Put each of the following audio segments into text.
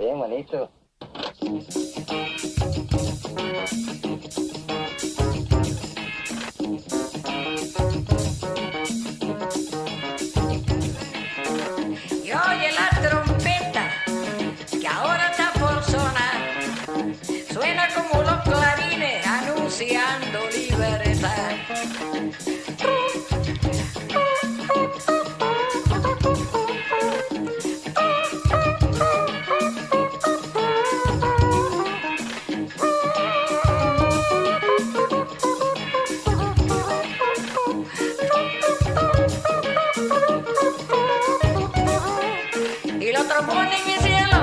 bien, manito. Y oye la trompeta que ahora está por sonar, suena como los clarines anunciando libertad. Y los trombones en mi cielo,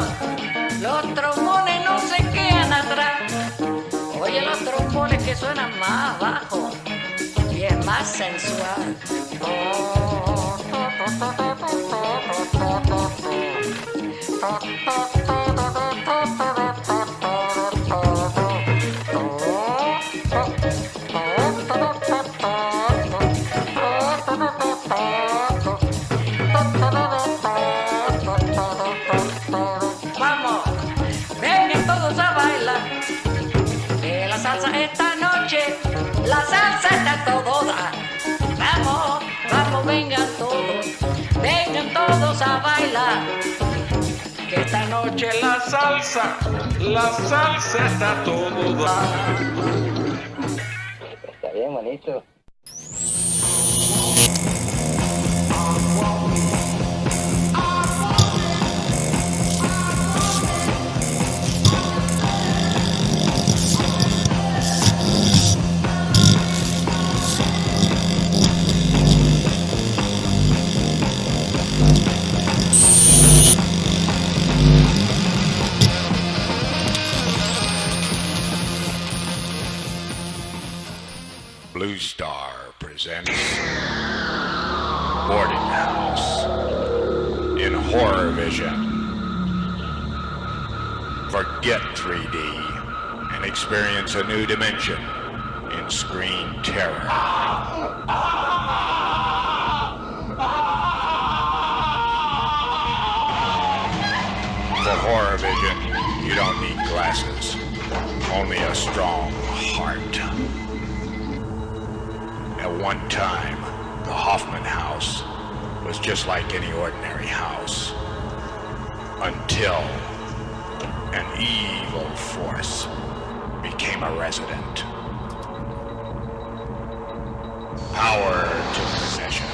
los trombones no se quedan atrás. Oye los trombones que suenan más bajo y es más sensual. Vamos, vengan todos a bailar, que la salsa esta noche, la salsa está todo da. Vamos, vamos, vengan todos a bailar, que esta noche la salsa está todo da. Está bien, manito. Blue Star presents Boarding House in Horror Vision. Forget 3D and experience a new dimension in screen terror. For Horror Vision, you don't need glasses, only a strong heart. At one time, the Hoffman House was just like any ordinary house. Until an evil force became a resident. Power took possession.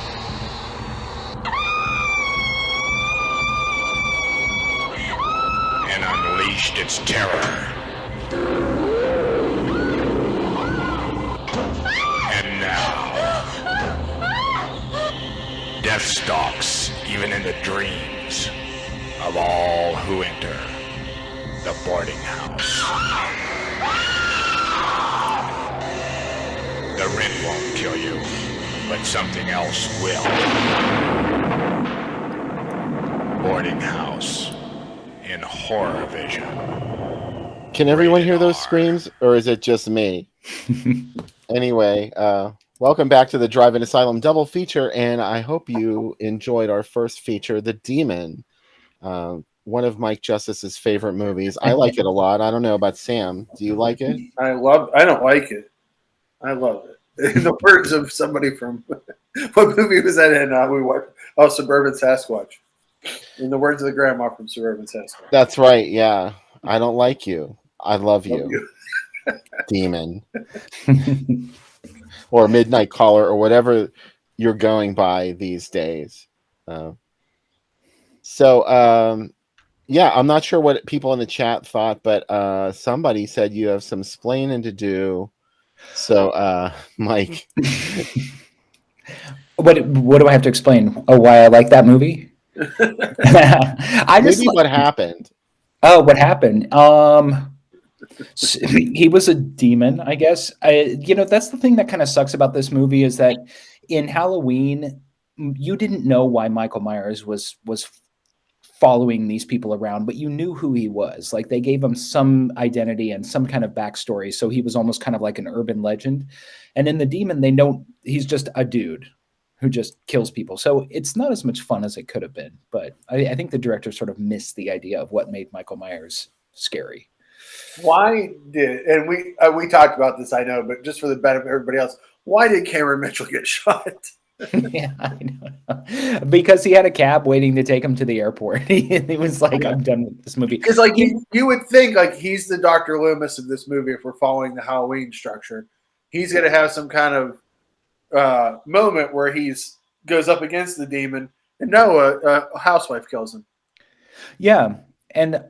And unleashed its terror. Death stalks even in the dreams of all who enter the boarding house. The rent won't kill you, but something else will. Boarding house in Horror Vision. Can everyone hear those Rated R. screams, or is it just me? Anyway, welcome back to the Drive-In Asylum double feature, and I hope you enjoyed our first feature, The Demon, one of Mike Justice's favorite movies. I like it a lot. I don't know about Sam. Do you like it? I don't like it. I love it. In the words of somebody from what movie was that in? We watched Suburban Sasquatch. In the words of the grandma from Suburban Sasquatch. That's right. Yeah, I don't like you. I love you. Demon. Or Midnight Caller, or whatever you're going by these days. Yeah, I'm not sure what people in the chat thought, but somebody said you have some splaining to do. So, Mike. What do I have to explain? Oh, why I like that movie? What happened? Oh, what happened? He was a demon, I guess. That's the thing that kind of sucks about this movie, is that in Halloween, you didn't know why Michael Myers was following these people around, but you knew who he was. Like, they gave him some identity and some kind of backstory, so he was almost kind of like an urban legend. And in The Demon, he's just a dude who just kills people. So it's not as much fun as it could have been. But I think the director sort of missed the idea of what made Michael Myers scary. Why did, and we talked about this, I know, but just for the benefit of everybody else, why did Cameron Mitchell get shot? Yeah, I know. Because he had a cab waiting to take him to the airport. He was like, I'm done with this movie. Because like you would think like he's the Dr. Loomis of this movie if we're following the Halloween structure. He's going to have some kind of moment where he's goes up against the demon, and no, a housewife kills him. Yeah, and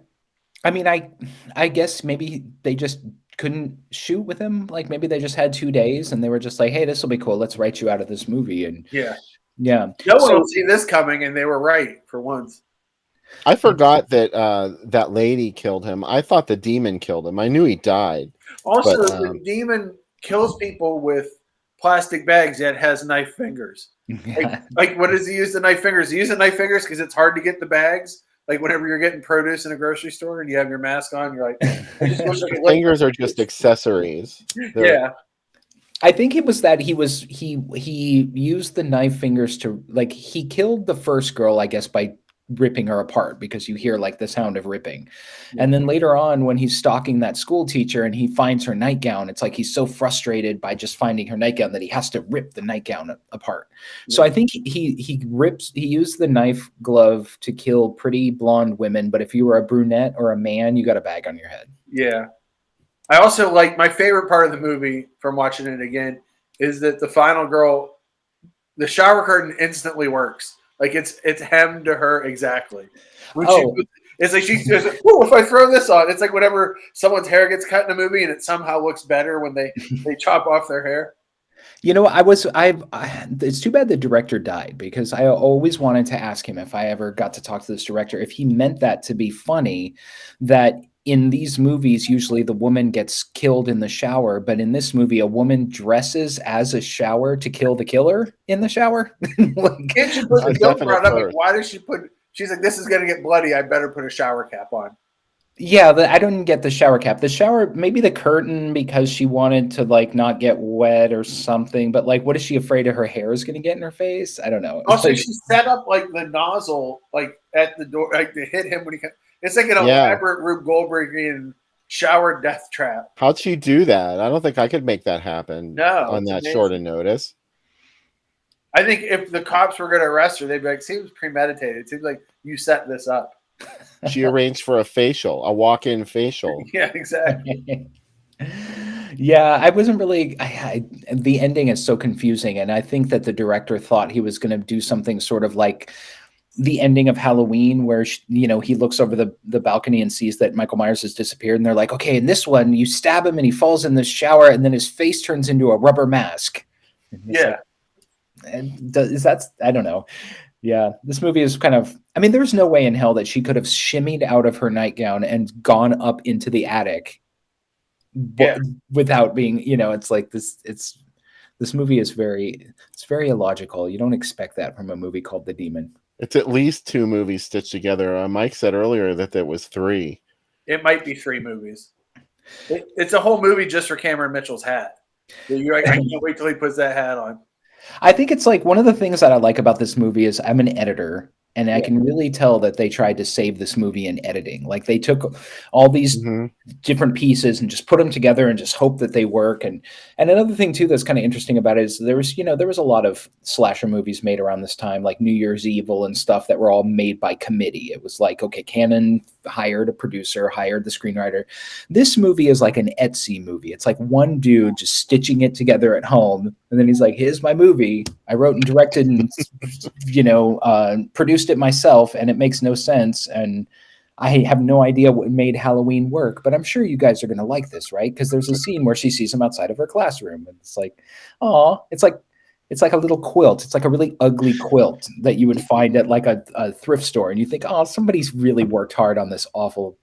I mean, I guess maybe they just couldn't shoot with him. Like maybe they just had 2 days, and they were just like, "Hey, this will be cool. Let's write you out of this movie." And yeah, no one will see this coming, and they were right for once. I forgot that that lady killed him. I thought the demon killed him. I knew he died. Also, but, the demon kills people with plastic bags yet has knife fingers. Like, what does he use the knife fingers? He uses the knife fingers because it's hard to get the bags. Like whenever you're getting produce in a grocery store and you have your mask on, you're like, fingers are just accessories. Yeah. I think it was that he used the knife fingers to, like, he killed the first girl, I guess, by ripping her apart, because you hear like the sound of ripping. Yeah. And then later on, when he's stalking that school teacher and he finds her nightgown, it's like he's so frustrated by just finding her nightgown that he has to rip the nightgown apart. Yeah. So I think he used the knife glove to kill pretty blonde women, but if you were a brunette or a man, you got a bag on your head. Yeah. I also like, my favorite part of the movie from watching it again is that the final girl, the shower curtain instantly works. Like it's hemmed to her exactly. It's like she says, "Oh, if I throw this on," it's like whenever someone's hair gets cut in a movie and it somehow looks better when they chop off their hair. You know, it's too bad the director died, because I always wanted to ask him, if I ever got to talk to this director, if he meant that to be funny, that in these movies, usually the woman gets killed in the shower, but in this movie, a woman dresses as a shower to kill the killer in the shower. Like, can't you put the GoPro on? Like, why does she put? She's like, this is going to get bloody. I better put a shower cap on. Yeah, I don't get the shower cap. The shower, maybe the curtain, because she wanted to like not get wet or something. But like, what is she afraid of her hair is going to get in her face? I don't know. Also, she set up like the nozzle like at the door, like to hit him when he comes. It's like an elaborate Rube Goldbergian shower death trap. How'd she do that? I don't think I could make that happen on that short a notice. I think if the cops were going to arrest her, they'd be like, seems premeditated. It seems like you set this up. She arranged for a walk-in facial. Yeah, exactly. Yeah, I wasn't really. The ending is so confusing, and I think that the director thought he was going to do something sort of like the ending of Halloween, where he looks over the balcony and sees that Michael Myers has disappeared, and they're like, okay, in this one, you stab him and he falls in the shower, and then his face turns into a rubber mask. Yeah, and I don't know. Yeah, this movie is kind of. I mean, there's no way in hell that she could have shimmied out of her nightgown and gone up into the attic, without being. It's like this. This movie is very illogical. You don't expect that from a movie called The Demon. It's at least 2 movies stitched together. Mike said earlier that there was 3. It might be 3 movies. It's a whole movie just for Cameron Mitchell's hat. I can't wait till he puts that hat on. I think it's like one of the things that I like about this movie is I'm an editor, and I can really tell that they tried to save this movie in editing. Like they took all these different pieces and just put them together and just hope that they work. And another thing too that's kind of interesting about it is there was a lot of slasher movies made around this time, like New Year's Evil and stuff, that were all made by committee. It was like, okay, Cannon hired a producer, hired the screenwriter. This movie is like an Etsy movie. It's like one dude just stitching it together at home, and then he's like, here's my movie. I wrote and directed and produced it myself, and it makes no sense, and I have no idea what made Halloween work, but I'm sure you guys are going to like this, right? Because there's a scene where she sees him outside of her classroom, and it's like, oh, it's like a little quilt. It's like a really ugly quilt that you would find at like a thrift store, and you think, oh, somebody's really worked hard on this awful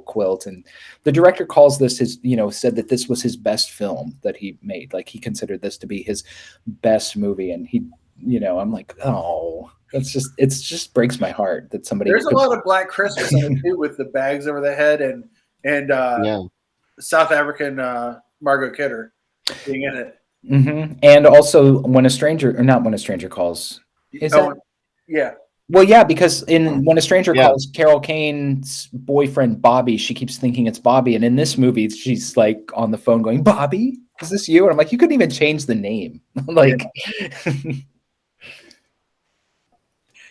quilt. And the director calls this said that this was his best film that he made. Like he considered this to be his best movie, and I'm like, oh. It just breaks my heart that somebody. There's a lot of Black Christmas in it too, with the bags over the head and South African Margot Kidder being in it. And also when a stranger, or not when a stranger calls. Is that? Yeah. Well, yeah, because in When a Stranger Yeah. Calls, Carol Kane's boyfriend Bobby, she keeps thinking it's Bobby, and in this movie, she's like on the phone going, "Bobby, is this you?" And I'm like, you couldn't even change the name, like.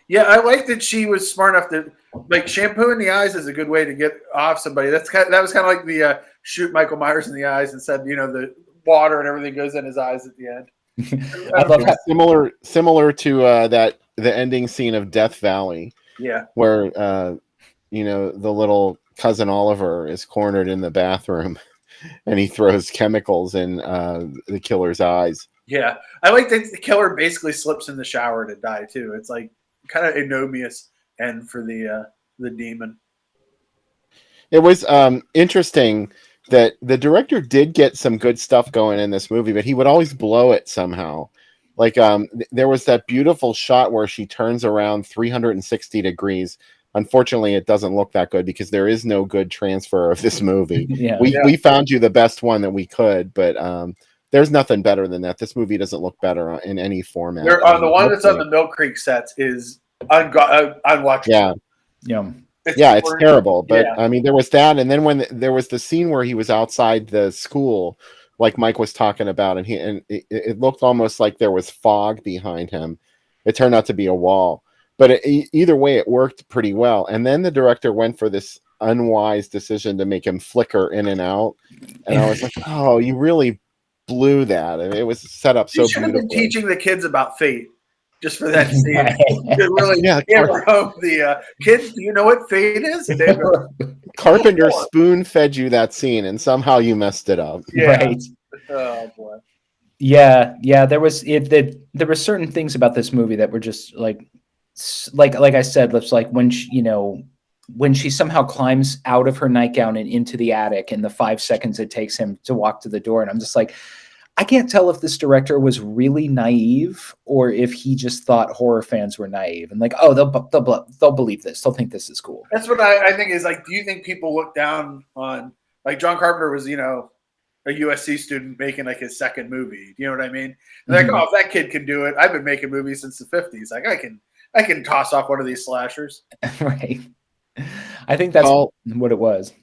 Yeah, I like that she was smart enough to like shampoo in the eyes is a good way to get off somebody. That was kind of like the shoot Michael Myers in the eyes and said, the water and everything goes in his eyes at the end. I love how, Similar to the ending scene of Death Valley, yeah, where the little cousin Oliver is cornered in the bathroom, and he throws chemicals in the killer's eyes. yeah. I like that the killer basically slips in the shower to die too. It's like kind of ignominious end for the demon. It was interesting that the director did get some good stuff going in this movie, but he would always blow it somehow. Like there was that beautiful shot where she turns around 360 degrees. Unfortunately, it doesn't look that good because there is no good transfer of this movie. We found you the best one that we could, but there's nothing better than that. This movie doesn't look better in any format. The one that's on the Mill Creek sets is unwatchable. yeah. It's terrible. But I mean, there was that, and then when there was the scene where he was outside the school, like Mike was talking about, and it looked almost like there was fog behind him. It turned out to be a wall, but either way, it worked pretty well. And then the director went for this unwise decision to make him flicker in and out, and I was like, "Oh, you really blew that!" And it was set up so You should have been beautifully. teaching the kids about fate. Just for that scene, really hammer home the kids. Do you know what fate is? Carpenter spoon fed you that scene, and somehow you messed it up. Yeah. Right. Oh boy. Yeah. There were certain things about this movie that were just like I said, it's like when she somehow climbs out of her nightgown and into the attic, in the 5 seconds it takes him to walk to the door, and I'm just like, I can't tell if this director was really naive or if he just thought horror fans were naive and like, oh, they'll believe this. They'll think this is cool. That's what I think is like, do you think people look down on, like, John Carpenter was, a USC student making like his second movie. You know what I mean? Like, oh, if that kid can do it, I've been making movies since the 50s. Like I can toss off one of these slashers. Right. I think that's what it was.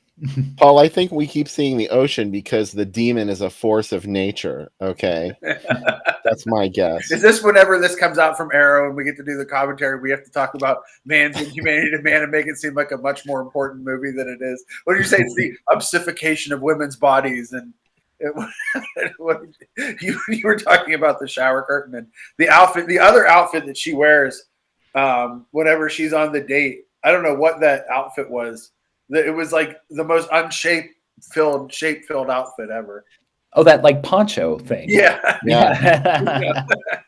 Paul, I think we keep seeing the ocean because the demon is a force of nature. Okay. That's my guess. Is this whenever this comes out from Arrow and we get to do the commentary, we have to talk about man's inhumanity to man and make it seem like a much more important movie than it is? What do you say? It's the obsification of women's bodies. And you were talking about the shower curtain and the outfit, the other outfit that she wears whenever she's on the date. I don't know what that outfit was. It was like the most shape-filled outfit ever. Oh, that like poncho thing. Yeah.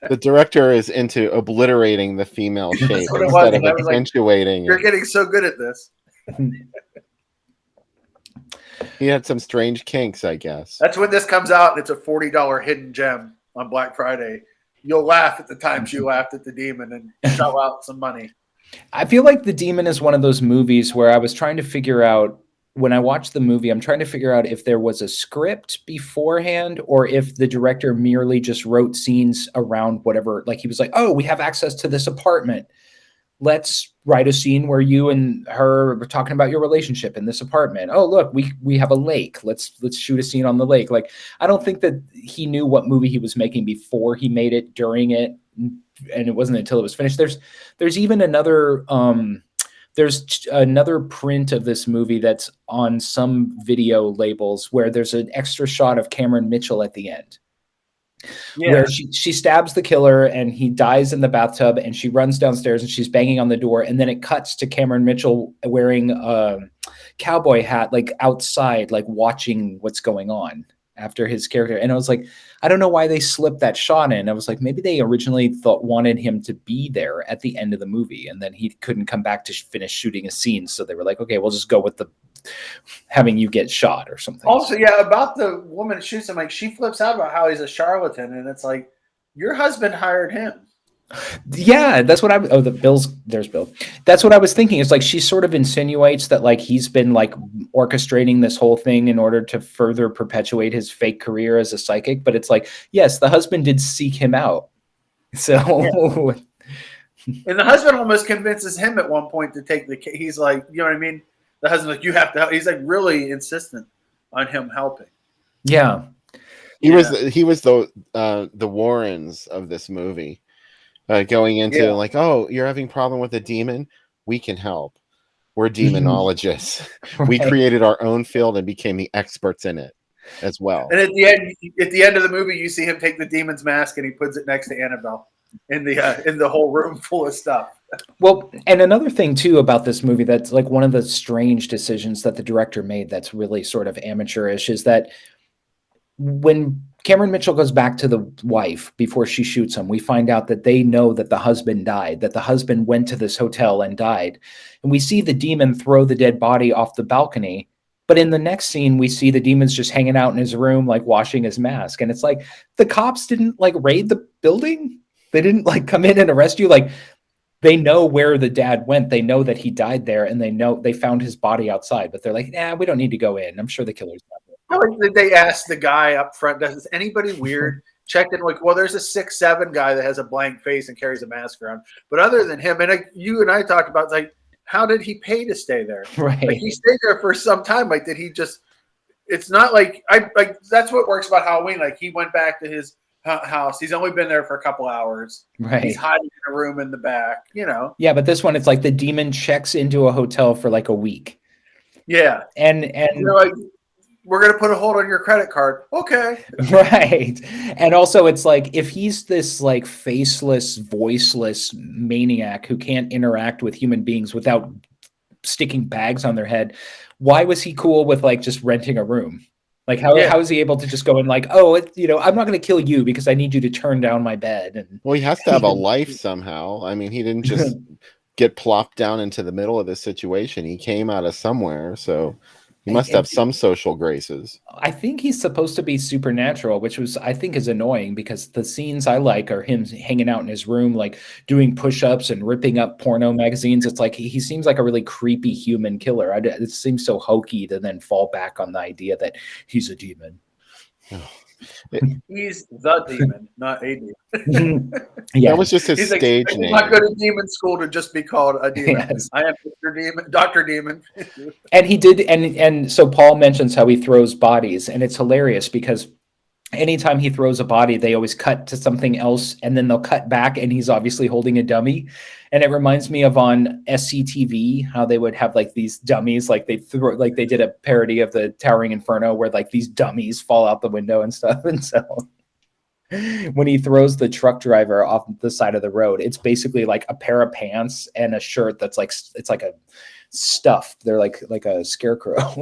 The director is into obliterating the female shape instead of accentuating. Like, you're getting so good at this. He had some strange kinks, I guess. That's when this comes out. It's a $40 hidden gem on Black Friday. You'll laugh at the times you laughed at the demon and shell out some money. I feel like The Demon is one of those movies where I was trying to figure out, when I watched the movie, I'm trying to figure out if there was a script beforehand or if the director merely just wrote scenes around whatever. Like he was like, oh, we have access to this apartment. Let's write a scene where you and her are talking about your relationship in this apartment. Oh, look, we have a lake. Let's shoot a scene on the lake. Like, I don't think that he knew what movie he was making before he made it, during it. And it wasn't until it was finished. There's even another print of this movie that's on some video labels where there's an extra shot of Cameron Mitchell at the end. Yeah. Where she stabs the killer and he dies in the bathtub and she runs downstairs and she's banging on the door, and then it cuts to Cameron Mitchell wearing a cowboy hat, like outside, like watching what's going on after his character. And I was like, I don't know why they slipped that shot in. I was like, maybe they originally wanted him to be there at the end of the movie, and then he couldn't come back to finish shooting a scene. So they were like, okay, we'll just go with the having you get shot or something. Also, yeah, about the woman that shoots him, like she flips out about how he's a charlatan, and it's like, your husband hired him. Yeah, that's what there's Bill. That's what I was thinking. It's like she sort of insinuates that like he's been like orchestrating this whole thing in order to further perpetuate his fake career as a psychic. But it's like, yes, the husband did seek him out. So And the husband almost convinces him at one point to take the. He's like, you know what I mean? The husband's like, you have to help. He's like really insistent on him helping. yeah. He was the Warrens of this movie, going into like, oh, you're having a problem with a demon, we can help. We're demonologists. Right. We created our own field and became the experts in it as well. And at the end of the movie, you see him take the demon's mask and he puts it next to Annabelle in the whole room full of stuff. Well, and another thing too about this movie that's like one of the strange decisions that the director made that's really sort of amateurish is that when Cameron Mitchell goes back to the wife before she shoots him, we find out that they know that the husband died, that the husband went to this hotel and died. And we see the demon throw the dead body off the balcony. But in the next scene, we see the demon's just hanging out in his room, like washing his mask. And it's like, the cops didn't like raid the building. They didn't like come in and arrest you. Like, they know where the dad went. They know that he died there, and they know they found his body outside, but they're like, nah, we don't need to go in. I'm sure the killer's not there. They asked the guy up front, does anybody weird? Checked in, like, well, there's a 6'7" guy that has a blank face and carries a mask around. But other than him, and like, you and I talked about, like, how did he pay to stay there? Right. Like, he stayed there for some time. Like, did he just? It's not like that's what works about Halloween. Like, he went back to his house. He's only been there for a couple hours. Right. He's hiding in a room in the back. You know. Yeah, but this one, it's like the demon checks into a hotel for like a week. Yeah. And you're like, we're going to put a hold on your credit card. Okay. Right. And also it's like, if he's this like faceless, voiceless maniac who can't interact with human beings without sticking bags on their head, why was he cool with like just renting a room? Like how is he able to just go and like, oh, I'm not going to kill you because I need you to turn down my bed. And well, he has to have a life somehow. I mean, he didn't just get plopped down into the middle of this situation. He came out of somewhere, so he must have some social graces. I think he's supposed to be supernatural, which I think is annoying because the scenes I like are him hanging out in his room, like doing push-ups and ripping up porno magazines. It's like he seems like a really creepy human killer. It seems so hokey to then fall back on the idea that he's a demon. He's the demon, not a demon. Yeah, that was just his stage name. He's not go to demon school to just be called a demon. Yes. I am Mr. Demon, Dr. Demon. And he did, and so Paul mentions how he throws bodies, and it's hilarious because anytime he throws a body, they always cut to something else, and then they'll cut back, and he's obviously holding a dummy. And it reminds me of on SCTV how they would have like these dummies, like they did a parody of the Towering Inferno where like these dummies fall out the window and stuff. And so when he throws the truck driver off the side of the road, it's basically like a pair of pants and a shirt that's like, it's like a stuffed. They're like a scarecrow.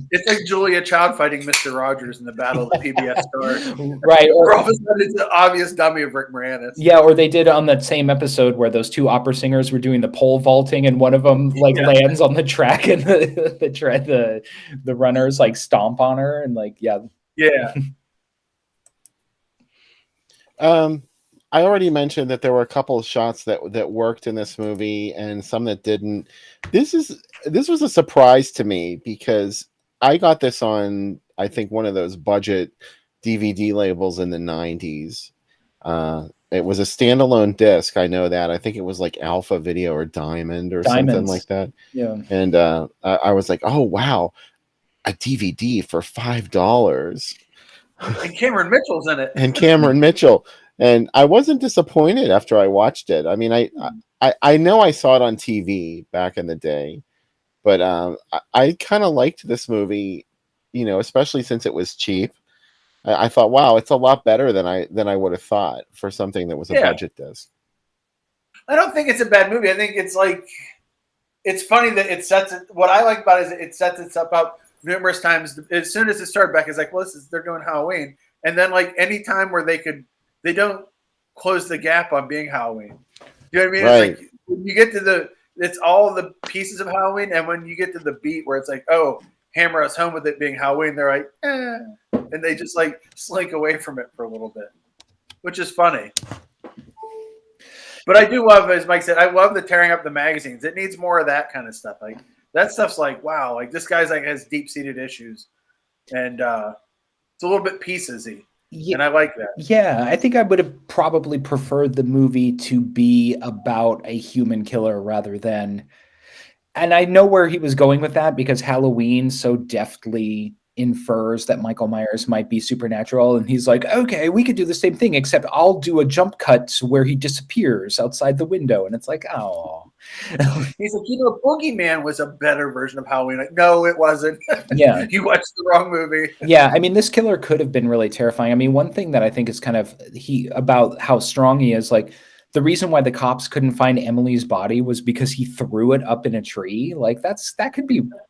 It's like Julia Child fighting Mr. Rogers in the Battle of the PBS Stars. Right. Or all of a sudden it's an obvious dummy of Rick Moranis. Yeah, or they did on that same episode where those two opera singers were doing the pole vaulting and one of them like lands on the track and the runners like stomp on her and like yeah. I already mentioned that there were a couple of shots that worked in this movie and some that didn't. This was a surprise to me because I got this on, I think, one of those budget DVD labels in the 90s. It was a standalone disc. I know that. I think it was like Alpha Video or Diamond or something like that. Yeah. And I was like, oh, wow, a DVD for $5. And Cameron Mitchell's in it. And Cameron Mitchell. And I wasn't disappointed after I watched it. I mean, I know I saw it on TV back in the day, but I kind of liked this movie, especially since it was cheap. I thought, wow, it's a lot better than I would have thought for something that was a budget disc. I don't think it's a bad movie. I think it's like, it's funny that what I like about it is it sets itself up numerous times. As soon as it started back, it's like, well, they're doing Halloween. And then like any time where they don't close the gap on being Halloween. You know what I mean? Right. It's like when you get to it's all the pieces of Halloween, and when you get to the beat where it's like, oh, hammer us home with it being Halloween, they're like, and they just like slink away from it for a little bit, which is funny. But I do love, as Mike said, I love the tearing up the magazines. It needs more of that kind of stuff. Like That stuff's like, wow, like this guy's like has deep-seated issues, and it's a little bit pieces-y, and I like that. Yeah, I think I would have probably preferred the movie to be about a human killer rather than. And I know where he was going with that because Halloween so deftly infers that Michael Myers might be supernatural. And he's like, okay, we could do the same thing, except I'll do a jump cut to where he disappears outside the window. And it's like, oh. He's like, Boogeyman was a better version of Halloween. Like, no, it wasn't. Yeah. You watched the wrong movie. Yeah, I mean, this killer could have been really terrifying. I mean, one thing that I think is kind of about how strong he is, like, the reason why the cops couldn't find Emily's body was because he threw it up in a tree. Like that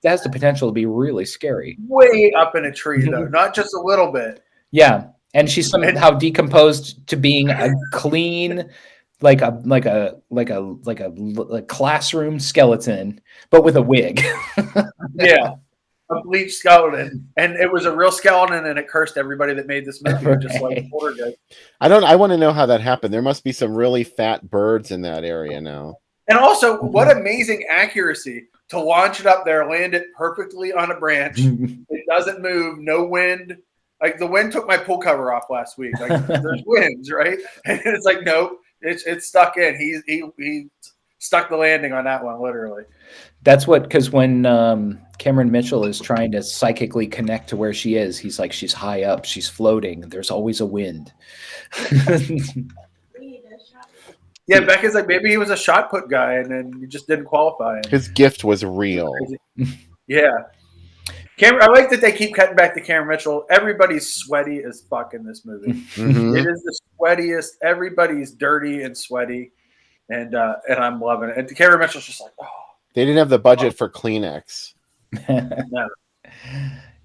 has the potential to be really scary. Way up in a tree though, not just a little bit. Yeah, and she's somehow decomposed to being a clean, like a classroom skeleton, but with a wig. Yeah. A bleached skeleton, and it was a real skeleton, and it cursed everybody that made this movie, just like Poltergeist. I want to know how that happened. There must be some really fat birds in that area now. And also, what amazing accuracy to launch it up there, land it perfectly on a branch. It doesn't move, no wind. Like the wind took my pool cover off last week. Like there's winds, right? And it's like, nope, it's stuck in. He stuck the landing on that one, literally. That's because when Cameron Mitchell is trying to psychically connect to where she is, he's like, she's high up, she's floating, there's always a wind. Yeah, Becca's like, maybe he was a shot put guy and then he just didn't qualify. His gift was real. Yeah. I like that they keep cutting back to Cameron Mitchell. Everybody's sweaty as fuck in this movie. Mm-hmm. It is the sweatiest. Everybody's dirty and sweaty. And I'm loving it. And Cameron Mitchell's just like, oh. They didn't have the budget for Kleenex. No.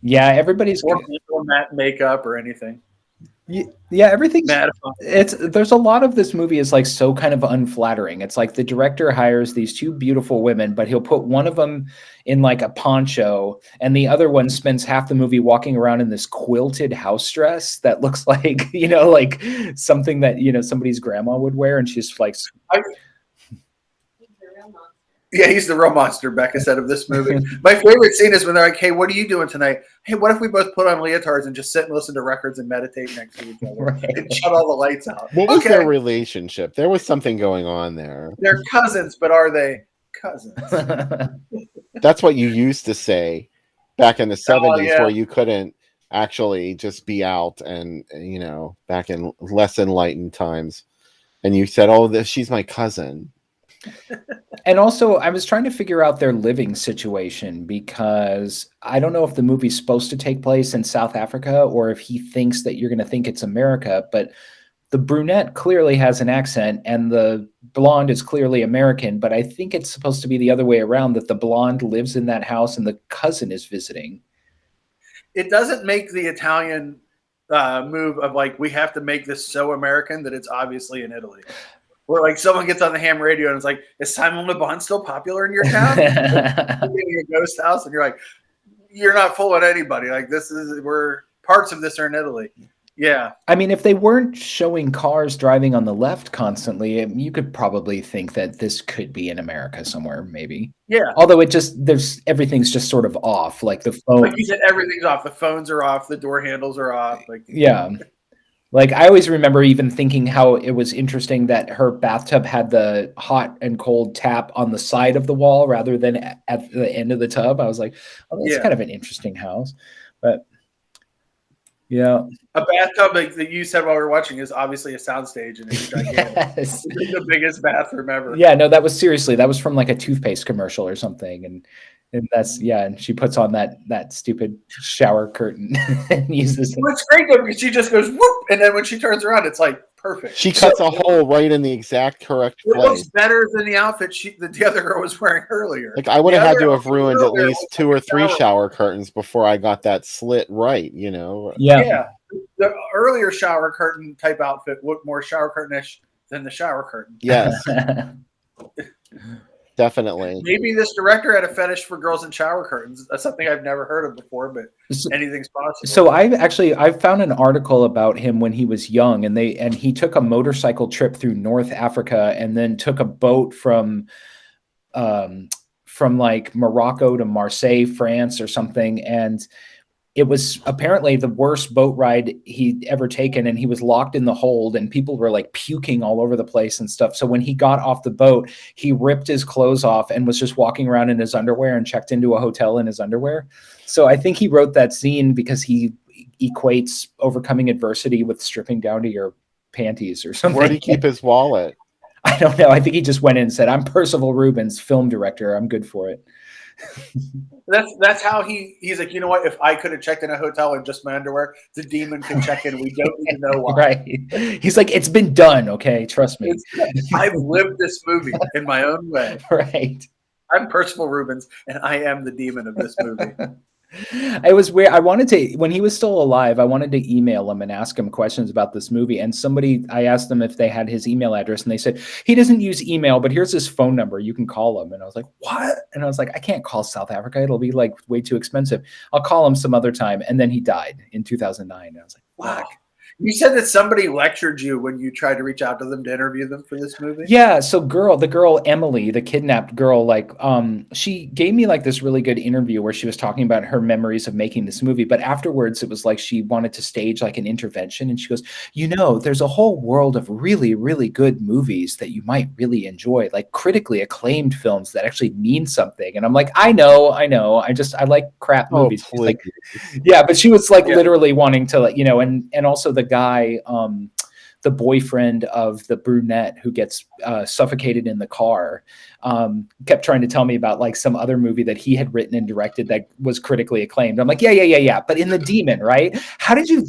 Yeah, everybody's or matte makeup or anything. Yeah, everything's there's a lot of this movie is like so kind of unflattering. It's like the director hires these two beautiful women, but he'll put one of them in like a poncho and the other one spends half the movie walking around in this quilted house dress that looks like, like something that, somebody's grandma would wear. And she's like, yeah, he's the real monster, Becca said of this movie. My favorite scene is when they're like, hey, what are you doing tonight? Hey, what if we both put on leotards and just sit and listen to records and meditate next to each other and shut all the lights out? What was their relationship? There was something going on there. They're cousins, but are they cousins? That's what you used to say back in the 70s where you couldn't actually just be out and, back in less enlightened times. And you said, oh, she's my cousin. And also, I was trying to figure out their living situation because I don't know if the movie's supposed to take place in South Africa or if he thinks that you're going to think it's America. But the brunette clearly has an accent and the blonde is clearly American. But I think it's supposed to be the other way around, that the blonde lives in that house and the cousin is visiting. It doesn't make the Italian move of like, we have to make this so American that it's obviously in Italy. Where like someone gets on the ham radio and it's like, is Simon Le Bon still popular in your town? You're in your ghost house and you're like, you're not fooling anybody. Like we're parts of this are in Italy. Yeah. I mean, if they weren't showing cars driving on the left constantly, you could probably think that this could be in America somewhere, maybe. Yeah. Although everything's just sort of off. Like the phone. Like you said, everything's off. The phones are off. The door handles are off. Like yeah. Like I always remember even thinking how it was interesting that her bathtub had the hot and cold tap on the side of the wall rather than at the end of the tub. I was like, oh, that's kind of an interesting house. But yeah. A bathtub, like that you said while we were watching, is obviously a soundstage and it's gigantic. Yes. It's the biggest bathroom ever. Yeah, no, that was from like a toothpaste commercial or something. And that's and she puts on that stupid shower curtain and uses it. Well, it's great though because she just goes whoop, and then when she turns around, it's like perfect. She cuts a hole right in the exact correct place. It looks better than the outfit the other girl was wearing earlier. Like I would have had to have ruined at least 2 or 3 shower curtains before I got that slit right. Yeah. The earlier shower curtain type outfit looked more shower curtain-ish than the shower curtain. Yes. Definitely. Maybe this director had a fetish for girls in shower curtains. That's something I've never heard of before, but anything's possible. So I've found an article about him when he was young, and he took a motorcycle trip through North Africa and then took a boat from from like Morocco to Marseille, France or something. And it was apparently the worst boat ride he'd ever taken. And he was locked in the hold and people were like puking all over the place and stuff. So when he got off the boat, he ripped his clothes off and was just walking around in his underwear and checked into a hotel in his underwear. So I think he wrote that scene because he equates overcoming adversity with stripping down to your panties or something. Where'd he keep his wallet? I don't know. I think he just went in and said, "I'm Percival Rubens, film director. I'm good for it." That's how he's like, you know what? If I could have checked in a hotel in just my underwear, the demon can check in. We don't need to know why. Right. He's like, it's been done. Okay. Trust me. I've lived this movie in my own way. Right. I'm Percival Rubens, and I am the demon of this movie. It was weird. I wanted to, when he was still alive, I wanted to email him and ask him questions about this movie. And I asked them if they had his email address, and they said, he doesn't use email, but here's his phone number. You can call him. And I was like, what? And I was like, I can't call South Africa. It'll be like way too expensive. I'll call him some other time. And then he died in 2009. And I was like, fuck. Wow. You said that somebody lectured you when you tried to reach out to them to interview them for this movie? Yeah, so the girl Emily, the kidnapped girl, like she gave me like this really good interview where she was talking about her memories of making this movie, but afterwards it was like she wanted to stage like an intervention, and she goes, there's a whole world of really, really good movies that you might really enjoy, like critically acclaimed films that actually mean something. And I'm like, I know, I like crap movies. She's like, yeah, but she was like literally wanting to, like, and also the guy, the boyfriend of the brunette who gets suffocated in the car, kept trying to tell me about like some other movie that he had written and directed that was critically acclaimed. I'm like, yeah. But in The Demon, right? How did you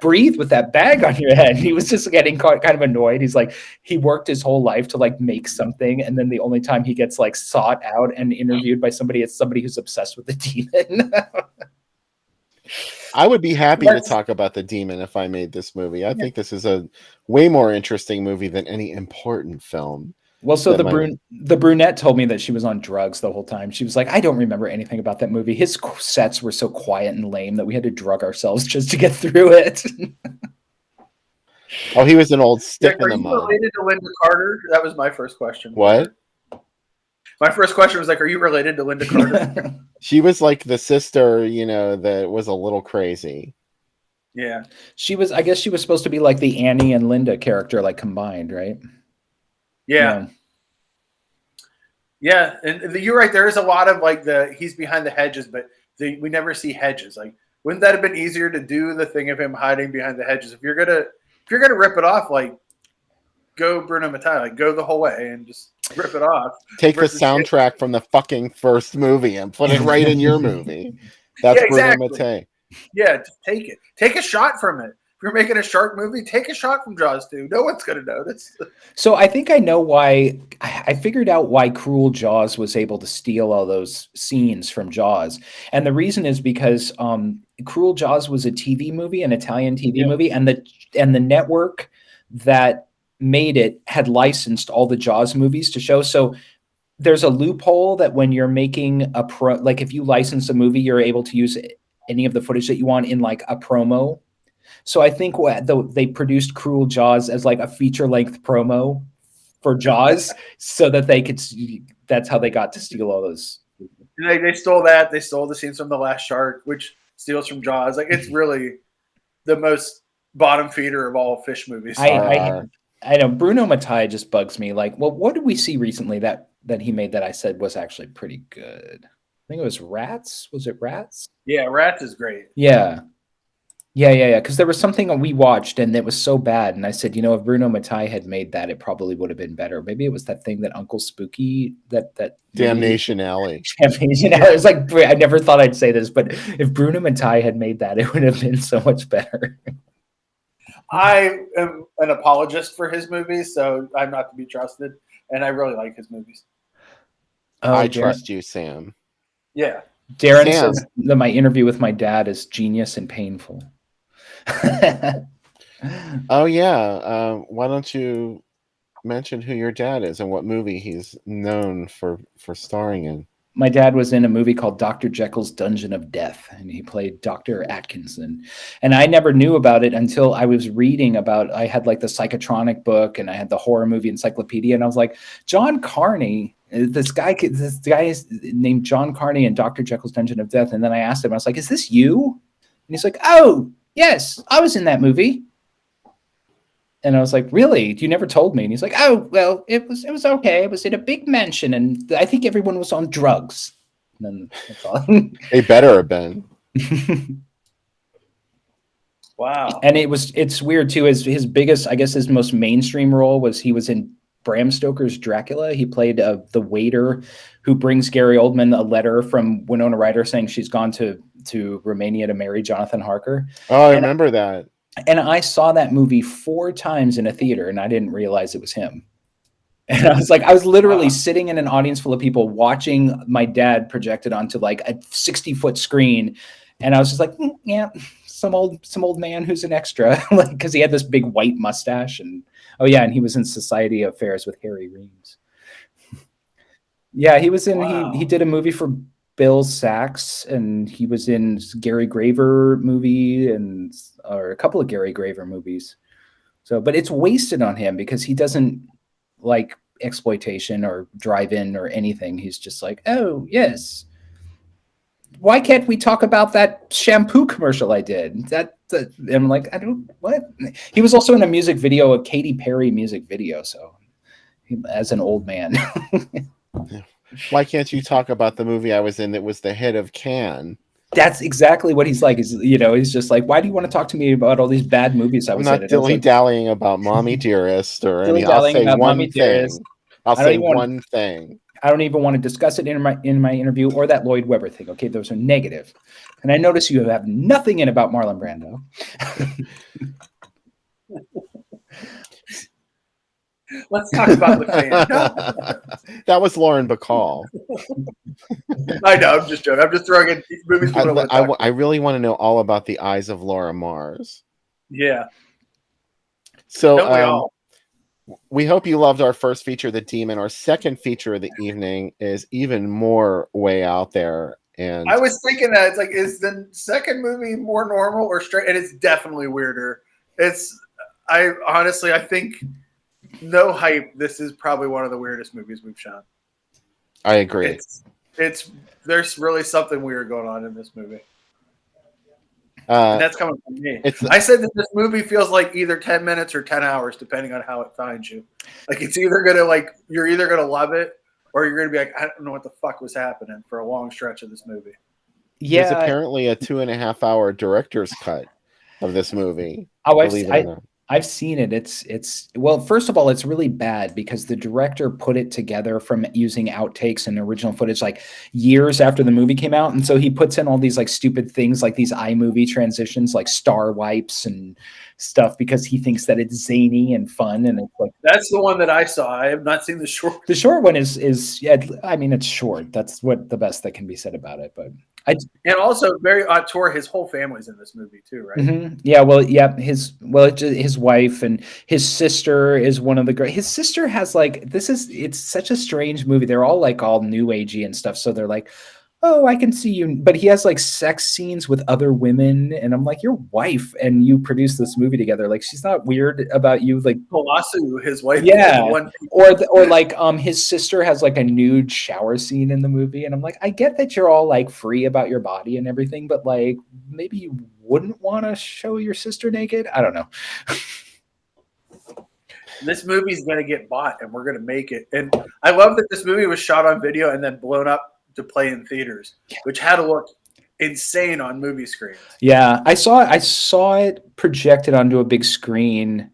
breathe with that bag on your head? He was just getting kind of annoyed. He's like, he worked his whole life to like make something, and then the only time he gets like sought out and interviewed by somebody, it's somebody who's obsessed with The Demon. I would be happy to talk about The Demon if I made this movie. I think this is a way more interesting movie than any important film. Well, so the brunette told me that she was on drugs the whole time. She was like, I don't remember anything about that movie. His sets were so quiet and lame that we had to drug ourselves just to get through it. Oh, he was an old stick in the mud. Are you related to Linda Carter? That was my first question. What? My first question was like, are you related to Linda Carter? She was like the sister, that was a little crazy. Yeah. I guess she was supposed to be like the Annie and Linda character, like combined, right? Yeah. Yeah. And you're right. There is a lot of like he's behind the hedges, but we never see hedges. Like, wouldn't that have been easier to do the thing of him hiding behind the hedges? If you're gonna rip it off, like, go Bruno Mattei, like, go the whole way and just rip it off. Take the soundtrack from the fucking first movie and put it right in your movie. That's exactly. Bruno Mattei. Yeah, just take it. Take a shot from it. If you're making a shark movie, take a shot from Jaws 2. No one's going to notice. So I think I know why. I figured out why Cruel Jaws was able to steal all those scenes from Jaws. And the reason is because Cruel Jaws was a TV movie, an Italian TV movie, and the network that made it had licensed all the Jaws movies to show. So there's a loophole that when you're making like if you license a movie, you're able to use any of the footage that you want in like a promo. So I think they produced Cruel Jaws as like a feature-length promo for Jaws so that they could. That's how they got to steal all those. They stole that. They stole the scenes from The Last Shark, which steals from Jaws. Like, it's really the most bottom feeder of all fish movies. I know Bruno Mattei just bugs me. Like, well, what did we see recently that he made that I said was actually pretty good? I think it was Rats. Was it Rats? Yeah, Rats is great. Yeah. Because there was something we watched and it was so bad, and I said, if Bruno Mattei had made that, it probably would have been better. Maybe it was that thing that Uncle Spooky that Damnation Alley. Damnation Alley. It's like, I never thought I'd say this, but if Bruno Mattei had made that, it would have been so much better. I am an apologist for his movies, so I'm not to be trusted, and I really like his movies. I trust you, Sam. Yeah. Darren says that my interview with my dad is genius and painful. Oh, yeah. Why don't you mention who your dad is and what movie he's known for starring in? My dad was in a movie called Dr. Jekyll's Dungeon of Death, and he played Dr. Atkinson. And I never knew about it until I was reading I had like the Psychotronic book and I had the horror movie encyclopedia, and I was like, John Carney This guy is named John Carney in Dr. Jekyll's Dungeon of Death. And then I asked him, I was like, is this you? And he's like, oh, yes, I was in that movie. And I was like, really? You never told me. And he's like, oh, well, it was okay. It was in a big mansion, and I think everyone was on drugs. And then that's all. They better have been. Wow. And it's weird too. His biggest, I guess, his most mainstream role was he was in Bram Stoker's Dracula. He played the waiter who brings Gary Oldman a letter from Winona Ryder saying she's gone to Romania to marry Jonathan Harker. Oh, I remember that. And I saw that movie 4 times in a theater, and I didn't realize it was him. And I was literally sitting in an audience full of people watching my dad projected onto like a 60-foot screen. And I was just like, yeah, some old man who's an extra, like, because he had this big white mustache. And oh yeah, and he was in Society Affairs with Harry Reams. Yeah, he was in. Wow. He did a movie for Bill Sachs, and he was in Gary Graver movie or a couple of Gary Graver movies. So, but it's wasted on him because he doesn't like exploitation or drive-in or anything. He's just like, oh yes, why can't we talk about that shampoo commercial I did? And I'm like, I don't what. He was also in a music video, a Katy Perry music video. So, as an old man. Why can't you talk about the movie I was in that was the hit of Cannes? That's exactly what he's like. He's just like, why do you want to talk to me about all these bad movies I was in? I'm not dilly-dallying about Mommy Dearest or anything. I'll say one thing. I'll say one thing. I don't even want to discuss it in my interview or that Lloyd Webber thing. Okay, those are negative. And I notice you have nothing in about Marlon Brando. Let's talk about the fan. That was Lauren Bacall. I know. I'm just joking. I'm just throwing in movies. I really want to know all about the Eyes of Laura Mars. Yeah. So we hope you loved our first feature, The Demon. Our second feature of the evening is even more way out there. And I was thinking that it's like, is the second movie more normal or straight? And it's definitely weirder. I think. No hype. This is probably one of the weirdest movies we've shot. I agree. There's really something weird going on in this movie. And that's coming from me. I said that this movie feels like either 10 minutes or 10 hours, depending on how it finds you. Like it's either you're either gonna love it or you're gonna be like, I don't know what the fuck was happening for a long stretch of this movie. Yeah, there's apparently a 2.5-hour director's cut of this movie. Oh, I've seen it. It's well, first of all, it's really bad because the director put it together from using outtakes and original footage like years after the movie came out. And so he puts in all these like stupid things like these iMovie transitions, like star wipes and stuff because he thinks that it's zany and fun. And it's like, that's the one that I saw. I have not seen the short. The short one is I mean, it's short. That's what the best that can be said about it. But and also very auteur. His whole family's in this movie too, right? Mm-hmm. Yeah, well, yeah. His wife and his sister is one of the great. His sister has like it's such a strange movie. They're all like all new agey and stuff. So they're like, oh, I can see you. But he has like sex scenes with other women, and I'm like, your wife and you produced this movie together. Like, she's not weird about you. Like Colasu, his wife. Yeah. Or like his sister has like a nude shower scene in the movie, and I'm like, I get that you're all like free about your body and everything, but like maybe you wouldn't want to show your sister naked. I don't know. This movie's gonna get bought, and we're gonna make it. And I love that this movie was shot on video and then blown up to play in theaters, which had to look insane on movie screens. Yeah, I saw it projected onto a big screen,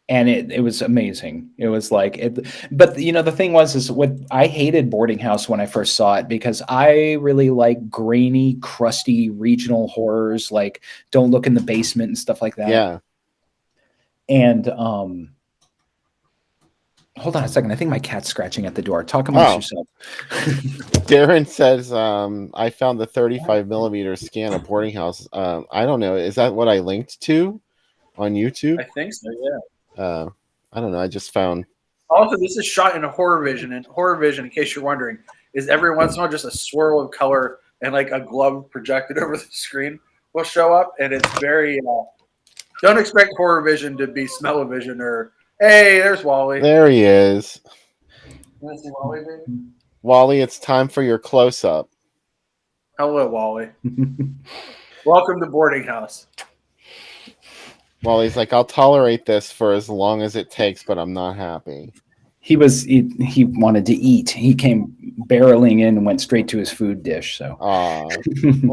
and it was amazing. It was like it, but you know the thing is what I hated Boarding House when I first saw it because I really like grainy, crusty regional horrors, like Don't Look in the Basement and stuff like that. Yeah. And hold on a second. I think my cat's scratching at the door. Talk amongst yourself. Darren says, I found the 35 millimeter scan of Boarding House. I don't know. Is that what I linked to on YouTube? I think so, yeah. I don't know. I just found. Also, this is shot in a horror vision. And horror vision, in case you're wondering, is every once in a while just a swirl of color and like a glove projected over the screen will show up. And it's very, don't expect horror vision to be smell-o-vision or, hey, there's Wally. There he is. You want to see Wally, baby? Wally, it's time for your close-up. Hello, Wally. Welcome to boarding house. Wally's like, I'll tolerate this for as long as it takes, but I'm not happy. He wanted to eat. He came barreling in and went straight to his food dish. So, Well,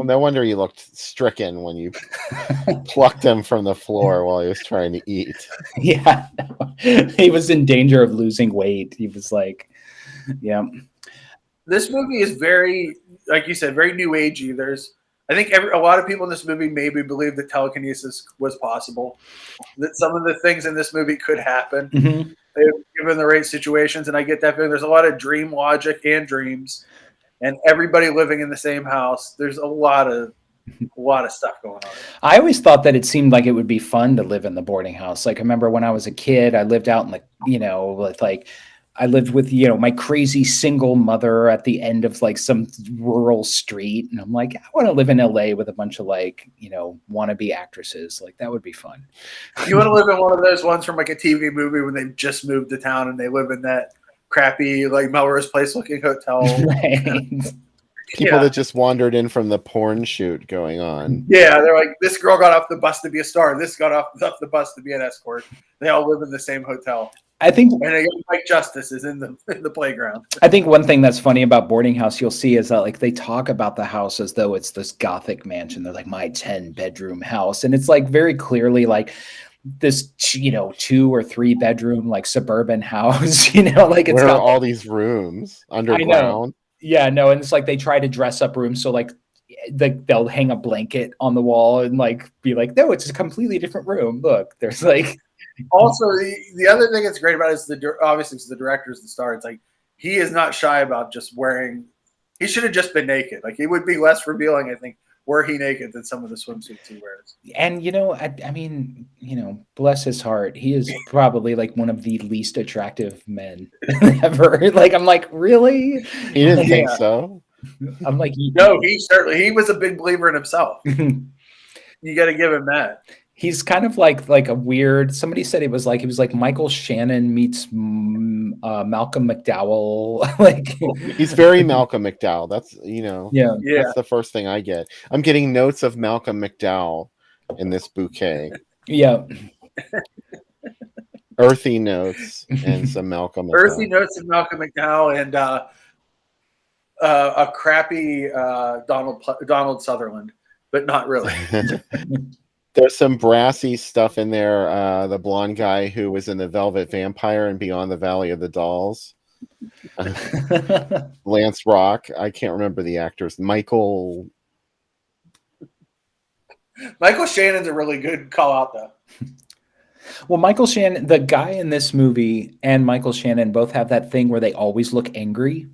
no wonder he looked stricken when you plucked him from the floor while he was trying to eat. yeah, he was in danger of losing weight. He was like, yeah. This movie is very, like you said, very new agey. I think a lot of people in this movie maybe believe that telekinesis was possible, that some of the things in this movie could happen given the right situations. And I get that feeling. There's a lot of dream logic and dreams, and everybody living in the same house. There's a lot of stuff going on. I always thought that it seemed like it would be fun to live in the boarding house. Like I remember when I was a kid, I lived out in I lived with, my crazy single mother at the end of like some rural street. And I'm like, I want to live in LA with a bunch of wannabe actresses. Like that would be fun. You want to live in one of those ones from like a TV movie when they just moved to town and they live in that crappy, like Melrose Place looking hotel. Right. People that just wandered in from the porn shoot going on. Yeah, they're like, this girl got off the bus to be a star. This got off the bus to be an escort. They all live in the same hotel. I think, and Mike Justice is in the playground. I think one thing that's funny about boarding house you'll see is that like they talk about the house as though it's this Gothic mansion. They're like my 10-bedroom house, and it's like very clearly like this 2 or 3 bedroom like suburban house. Like it's got all these rooms underground. Yeah, no, and it's like they try to dress up rooms so like they'll hang a blanket on the wall and like be like, no, it's a completely different room. Look, there's like. Also, the other thing that's great about it is obviously it's the director's the star. It's like he is not shy about just wearing. He should have just been naked. Like he would be less revealing, I think, were he naked than some of the swimsuits he wears. And I mean, bless his heart, he is probably like one of the least attractive men ever. Like I'm like, really? He didn't think so. I'm like, no, he was a big believer in himself. You got to give him that. He's kind of like a weird. Somebody said he was like Michael Shannon meets Malcolm McDowell. Like he's very Malcolm McDowell. That's yeah. That's the first thing I get. I'm getting notes of Malcolm McDowell in this bouquet. Yeah, earthy notes and some Malcolm. Earthy notes of Malcolm McDowell and a crappy Donald Sutherland, but not really. There's some brassy stuff in there. The blonde guy who was in The Velvet Vampire and Beyond the Valley of the Dolls. Lance Rock. I can't remember the actors. Michael Shannon's a really good call out, though. Well, Michael Shannon, the guy in this movie and Michael Shannon both have that thing where they always look angry.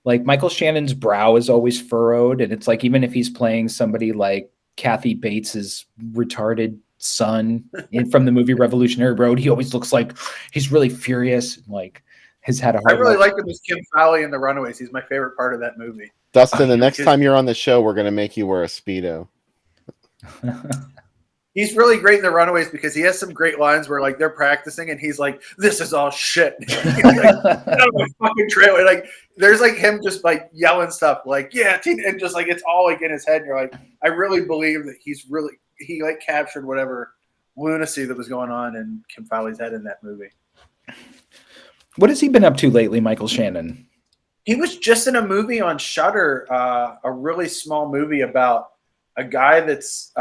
Like Michael Shannon's brow is always furrowed. And it's like, even if he's playing somebody like Kathy Bates's retarded son from the movie Revolutionary Road, he always looks like he's really furious, like has had a hard I really life. like him as Kim Fowley in The Runaways. He's my favorite part of that movie. Dustin, the next time you're on the show, we're going to make you wear a Speedo. He's really great in The Runaways because he has some great lines where like they're practicing and he's like, "This is all shit." He's like, "Get out of my fucking trailer!" Like there's like him just like yelling stuff like, "Yeah," and just like it's all like in his head. And you're like, I really believe that he like captured whatever lunacy that was going on in Kim Fowley's head in that movie. What has he been up to lately, Michael Shannon? He was just in a movie on Shudder, a really small movie about a guy that's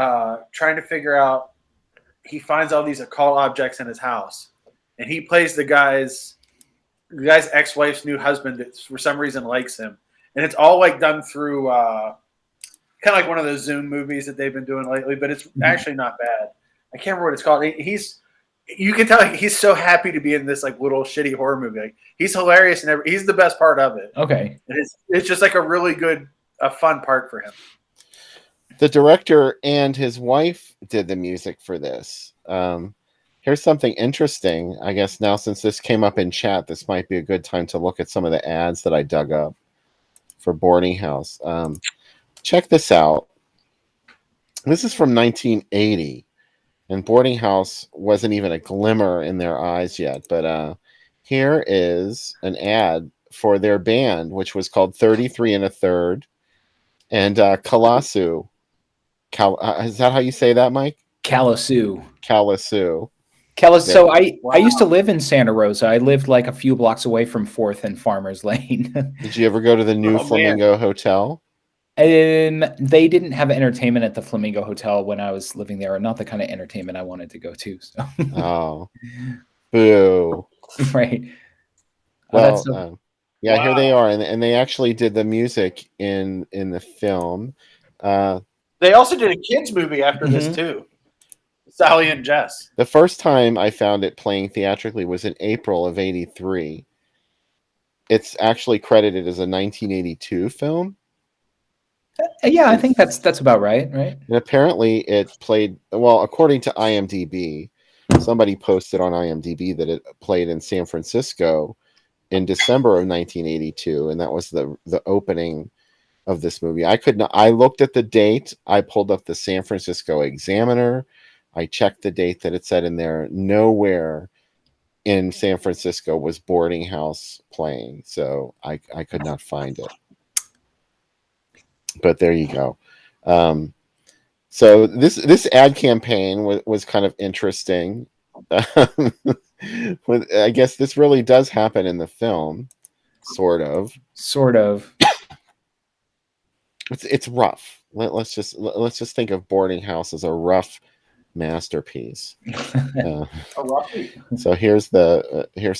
trying to figure out, he finds all these occult objects in his house, and he plays the guy's ex-wife's new husband that for some reason likes him. And it's all like done through kind of like one of those Zoom movies that they've been doing lately, but it's actually not bad. I can't remember what it's called. You can tell he's so happy to be in this like little shitty horror movie. Like, he's hilarious and he's the best part of it. Okay. And it's just like a really good, a fun part for him. The director and his wife did the music for this. Here's something interesting. I guess now since this came up in chat, this might be a good time to look at some of the ads that I dug up for Boarding House. Check this out. This is from 1980, and Boarding House wasn't even a glimmer in their eyes yet. But here is an ad for their band, which was called 33 and a Third, and Kalasu. Is that how you say that, Mike? Kalamazoo. Kalasu. So I used to live in Santa Rosa. I lived like a few blocks away from 4th and Farmers Lane. Did you ever go to the new Flamingo Hotel? They didn't have entertainment at the Flamingo Hotel when I was living there, or not the kind of entertainment I wanted to go to. So. Oh, boo! Right. Well, yeah, here they are, and they actually did the music in the film. They also did a kids movie after this too, Sally and Jess. The first time I found it playing theatrically was in April of '83. It's actually credited as a 1982 film. Yeah, I think that's about right. Right. And apparently, it played well, according to IMDb. Somebody posted on IMDb that it played in San Francisco in December of 1982, and that was the opening of this movie. I looked at the date. I pulled up the San Francisco Examiner. I checked the date that it said in there. Nowhere in San Francisco was Boarding House playing, so I could not find it. But there you go. So this ad campaign was kind of interesting. I guess this really does happen in the film, sort of. It's rough. Let's just think of Boarding House as a rough masterpiece. So here's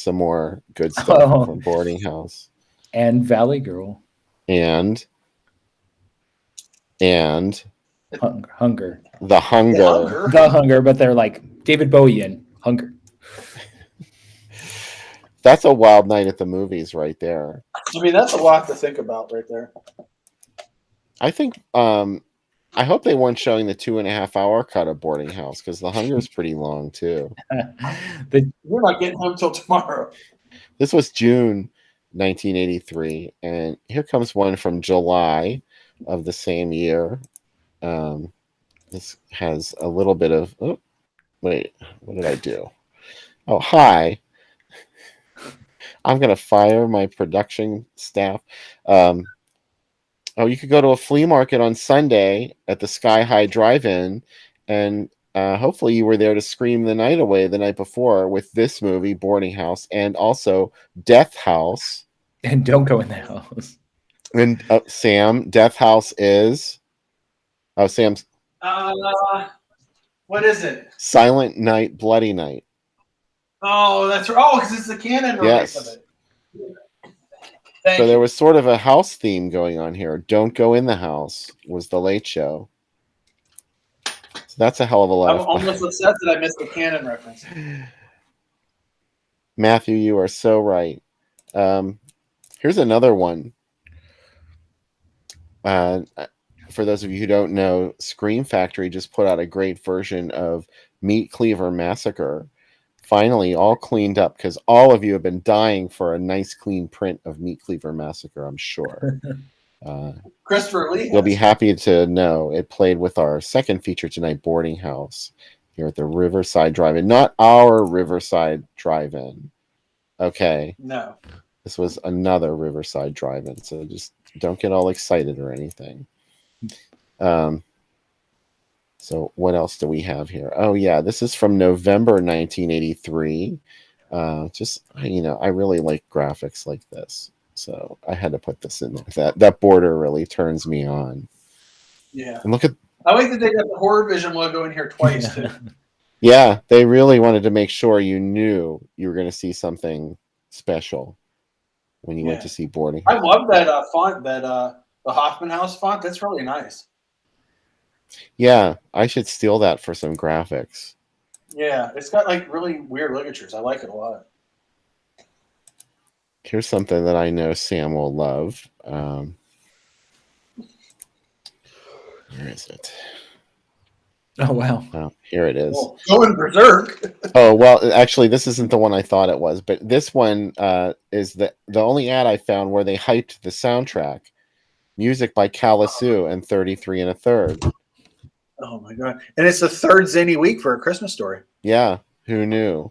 some more good stuff from Boarding House and Valley Girl and Hunger. The Hunger, but they're like David Bowie in Hunger. That's a wild night at the movies right there. I mean, that's a lot to think about right there. I think I hope they weren't showing the 2.5 hour cut of Boarding House, because The Hunger is pretty long too. We're not getting home till tomorrow. This was June 1983, and here comes one from July of the same year. This has a little bit of what did I do? Oh, hi. I'm gonna fire my production staff. You could go to a flea market on Sunday at the Sky High Drive-In, and hopefully you were there to scream the night away the night before with this movie, Boarding House, and also Death House. And don't go in the house. And Sam, Death House is... Oh, Sam's... what is it? Silent Night, Bloody Night. Oh, that's right. Oh, because it's the canon release of it. So there was sort of a house theme going on here. Don't go in the house was the Late Show. So that's a hell of a lot. I'm almost upset that I missed the canon reference. Matthew, you are so right. Here's another one. For those of you who don't know, Scream Factory just put out a great version of Meat Cleaver Massacre. Finally, all cleaned up, because all of you have been dying for a nice clean print of Meat Cleaver Massacre, I'm sure. Christopher Lee. You'll be happy to know it played with our second feature tonight, Boarding House, here at the Riverside Drive-In. Not our Riverside Drive-In. Okay. No. This was another Riverside Drive-In, so just don't get all excited or anything. So what else do we have here? Oh yeah, this is from November 1983. I really like graphics like this, so I had to put this in there. That border really turns me on. Yeah. And look at... I like that they got the Horror Vision logo in here twice too. Yeah, they really wanted to make sure you knew you were going to see something special when you went to see Boarding House. I love that font, the Hoffman House font. That's really nice. Yeah, I should steal that for some graphics. Yeah, it's got like really weird ligatures. I like it a lot. Here's something that I know Sam will love. Where is it? Oh, wow. Oh, here it is. Oh, going berserk. Oh, well, actually, this isn't the one I thought it was, but this one is the only ad I found where they hyped the soundtrack. Music by Kalasu and 33 and a Third. Oh my god! And it's the third zany week for A Christmas Story. Yeah, who knew?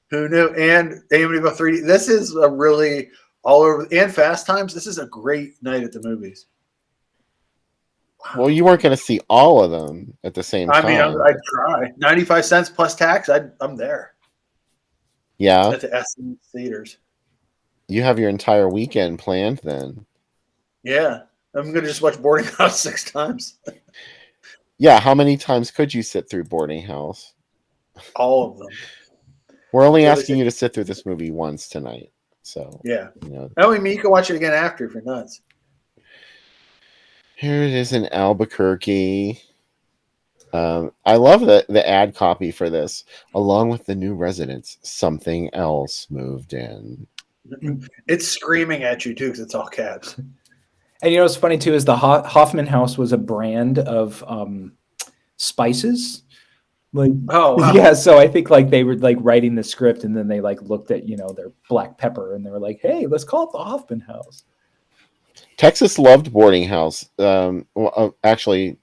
Who knew? And Amityville 3D. This is a really all over, and Fast Times. This is a great night at the movies. Well, you weren't going to see all of them at the same I time. mean, I'd try. 95 cents plus tax. I'm there Yeah, at the ASYLUM theaters. you have your entire weekend planned then. Yeah, I'm gonna just watch Boarding House 6 times. Yeah, how many times could you sit through Boarding House? All of them. We're only So asking you to sit through this movie once tonight. So, Yeah. you know, I mean, you can watch it again after if you're nuts. here it is in Albuquerque. I love the ad copy for this. Along with the new residents, something else moved in. It's screaming at you too because it's all caps. And you know what's funny too is the Hoffman House was a brand of spices. Like, Oh, wow. yeah. So I think like they were like writing the script and then they like looked at, you know, their black pepper and they were like, hey, let's call it the Hoffman House. Texas loved Boarding House. Actually,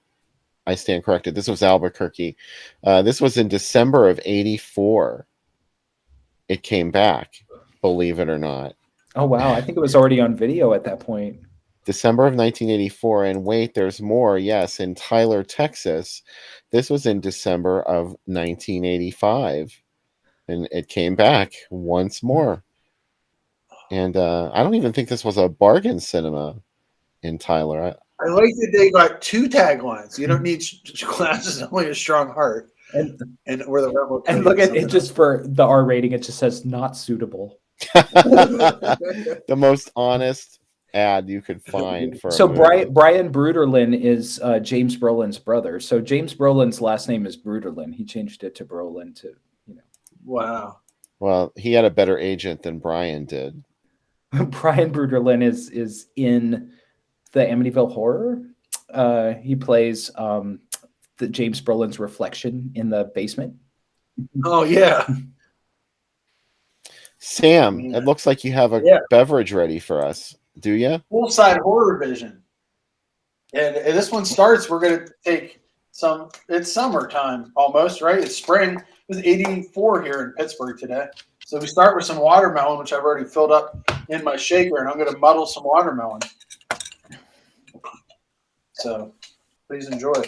I stand corrected. This was Albuquerque. This was in December of '84. It came back, believe it or not. Oh, wow. I think it was already on video at that point. December of 1984. And wait, there's more. Yes, in Tyler, Texas. This was in December of 1985. And it came back once more. And I don't even think this was a bargain cinema in Tyler. I like that they got 2 taglines. You don't need glasses, only a strong heart. And we're the rebel. And look at it just for the R rating. It just says not suitable. The most honest ad you could find for. So Brian Bruderlin is James Brolin's brother. So James Brolin's last name is Bruderlin. He changed it to Brolin to, you know. Wow. Well, he had a better agent than Brian did. Brian Bruderlin is in the Amityville Horror. He plays the James Brolin's reflection in the basement. Oh yeah. Sam, it looks like you have a beverage ready for us. Do you? Poolside Horror Vision. And this one starts, we're going to take some, it's summertime almost, right? It's spring. It was 84 here in Pittsburgh today. So we start with some watermelon, which I've already filled up in my shaker, and I'm going to muddle some watermelon. So please enjoy.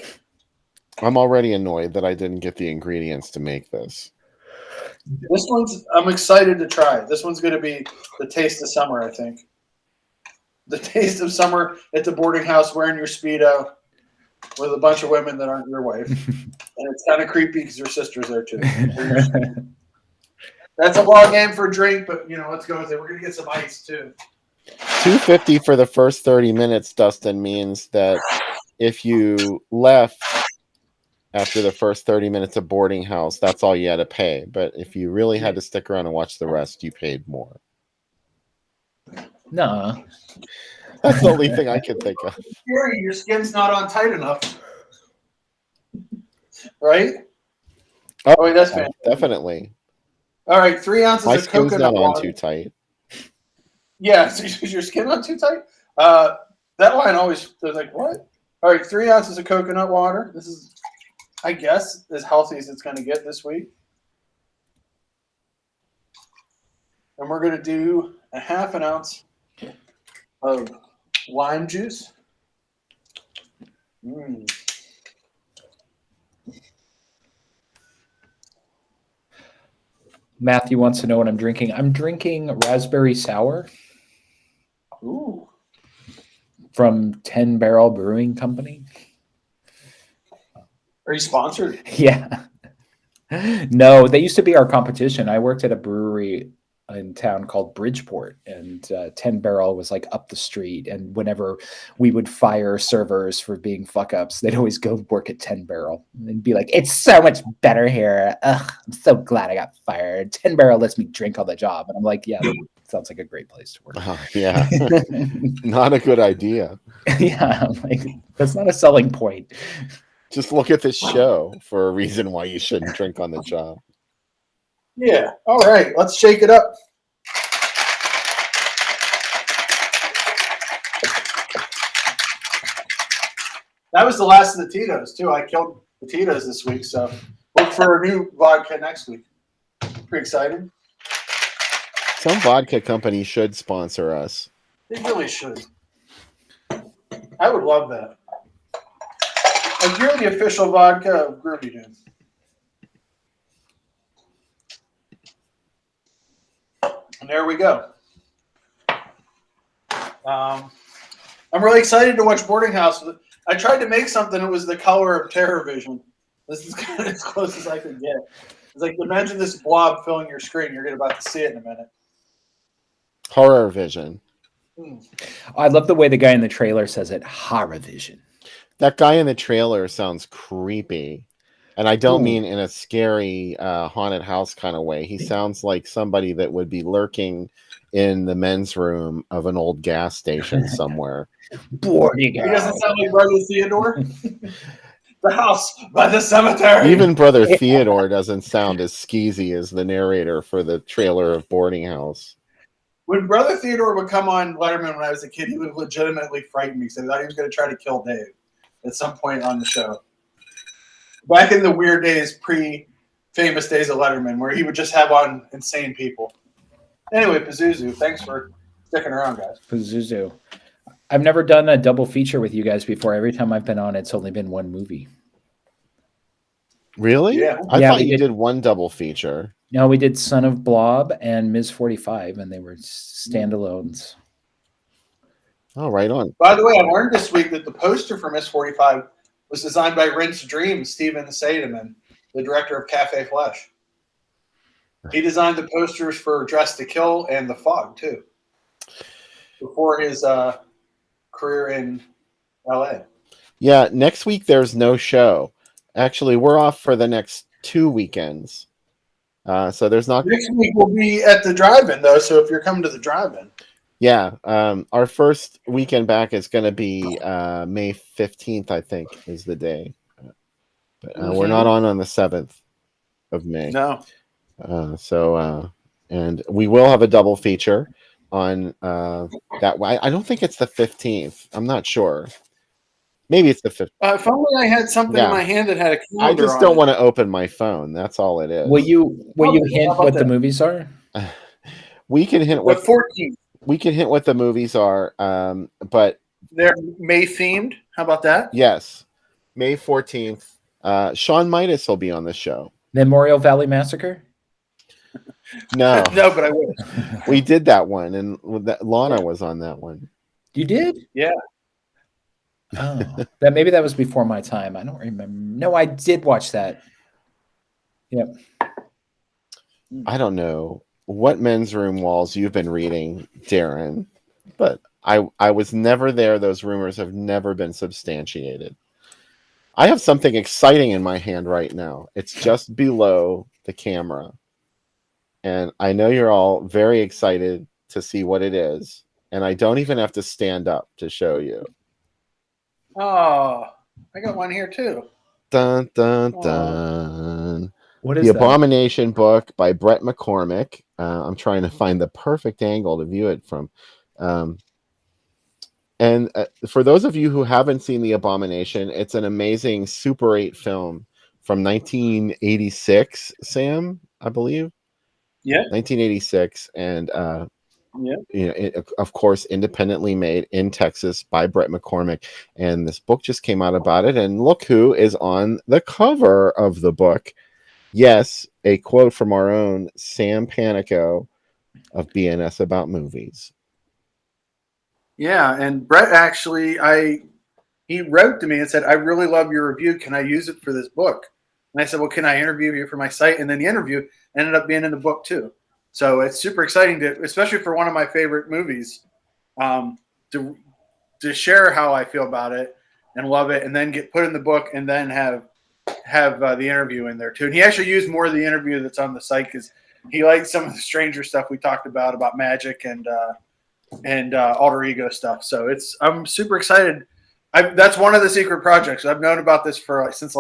I'm already annoyed that I didn't get the ingredients to make this. This one's, I'm excited to try. This one's going to be the taste of summer, I think. The taste of summer at the boarding house wearing your Speedo with a bunch of women that aren't your wife. And it's kind of creepy because your sister's there too. That's a long game for a drink, but, you know, let's go with it. We're going to get some ice too. $2.50 for the first 30 minutes, Dustin, means that if you left after the first 30 minutes of boarding house, that's all you had to pay. But if you really had to stick around and watch the rest, you paid more. No. That's the only thing I can think of. Gary, your skin's not on tight enough. Right? Oh, wait, that's fantastic. Definitely. All right, 3 ounces My of skin's coconut not on water. too tight. Yeah, so is your skin not too tight? That line always, they're like, what? All right, 3 ounces of coconut water. This is, I guess, as healthy as it's going to get this week. And we're going to do a half an ounce of lime juice. Matthew wants to know what I'm drinking. I'm drinking raspberry sour. Ooh. From 10 Barrel Brewing Company. Are you sponsored? Yeah. No, they used to be our competition. I worked at a brewery in town called Bridgeport, and 10 Barrel was like up the street. And whenever we would fire servers for being fuck ups, they'd always go work at 10 Barrel and be like, it's so much better here. Ugh, I'm so glad I got fired. 10 Barrel lets me drink on the job. And I'm like, yeah, that sounds like a great place to work. Yeah. Not a good idea. Yeah, I'm like, that's not a selling point. Just look at this show for a reason why you shouldn't drink on the job. Yeah. All right. Let's shake it up. That was the last of the Tito's, too. I killed the Tito's this week, so look for a new vodka next week. Pretty exciting. Some vodka company should sponsor us. They really should. I would love that. Like, you're the official vodka of Groovy Dude. And there we go. I'm really excited to watch Boarding House. I tried to make something that was the color of Terror Vision. This is kind of as close as I could get. It's like, imagine this blob filling your screen. You're about to see it in a minute. Horror Vision. I love the way the guy in the trailer says it. Horror Vision. That guy in the trailer sounds creepy. And I don't mean in a scary haunted house kind of way. He sounds like somebody that would be lurking in the men's room of an old gas station somewhere. Boarding He doesn't sound like Brother Theodore. The house by the cemetery. Even Brother Theodore doesn't sound as skeezy as the narrator for the trailer of Boarding House. When Brother Theodore would come on Letterman when I was a kid, he would legitimately frighten me because I thought he was going to try to kill Dave at some point on the show. Back in the weird days, pre-famous days of Letterman, where he would just have on insane people. Anyway, Pazuzu, thanks for sticking around, guys. Pazuzu. I've never done a double feature with you guys before. Every time I've been on, it's only been one movie. Really? Yeah. I thought you did one double feature. No, we did Son of Blob and Ms. 45, and they were standalones. Oh, right on. By the way, I learned this week that the poster for Miss 45 was designed by Rinse Dream, Steven Seidemann, the director of Cafe Flesh. He designed the posters for Dress to Kill and The Fog, too, before his career in LA. Yeah, next week there's no show. Actually, we're off for the next 2 weekends. So there's not. Next week we'll be at the drive-in, though, so if you're coming to the drive-in. Yeah, our first weekend back is going to be May 15th, I think, is the day. But we're not on the 7th of May. No. And we will have a double feature on that. I don't think it's the 15th. I'm not sure. Maybe it's the 15th. If only I had something in my hand that had a calendar. I just don't want to open my phone. That's all it is. Will you hint what the movies are? We can hint what 14th. We can hint what the movies are, but they're May themed. How about that? Yes, May 14th. Sean Midas will be on the show. Memorial Valley Massacre? No, no, but I will. We did that one, and Lana was on that one. You did? Yeah. Oh, maybe that was before my time. I don't remember. No, I did watch that. Yep. I don't know what men's room walls you've been reading, Darren, but I was never there. Those rumors have never been substantiated. I have something exciting in my hand right now. It's just below the camera. And I know you're all very excited to see what it is. And I don't even have to stand up to show you. Oh, I got one here too. Dun, dun, dun. What is The that? Abomination book by Brett McCormick. I'm trying to find the perfect angle to view it from. And for those of you who haven't seen The Abomination, it's an amazing Super 8 film from 1986, Sam, I believe. Yeah. 1986. And, yeah. Of course, independently made in Texas by Brett McCormick. And this book just came out about it. And look who is on the cover of the book. Yes, a quote from our own Sam Panico of BNS About Movies. Yeah, and Brett actually, he wrote to me and said, I really love your review. Can I use it for this book? And I said, well, can I interview you for my site? And then the interview ended up being in the book too. So it's super exciting to, especially for one of my favorite movies, to share how I feel about it and love it, and then get put in the book, and then have the interview in there too. And he actually used more of the interview that's on the site because he liked some of the stranger stuff we talked about magic and alter ego stuff. So I'm super excited. That's one of the secret projects. I've known about this since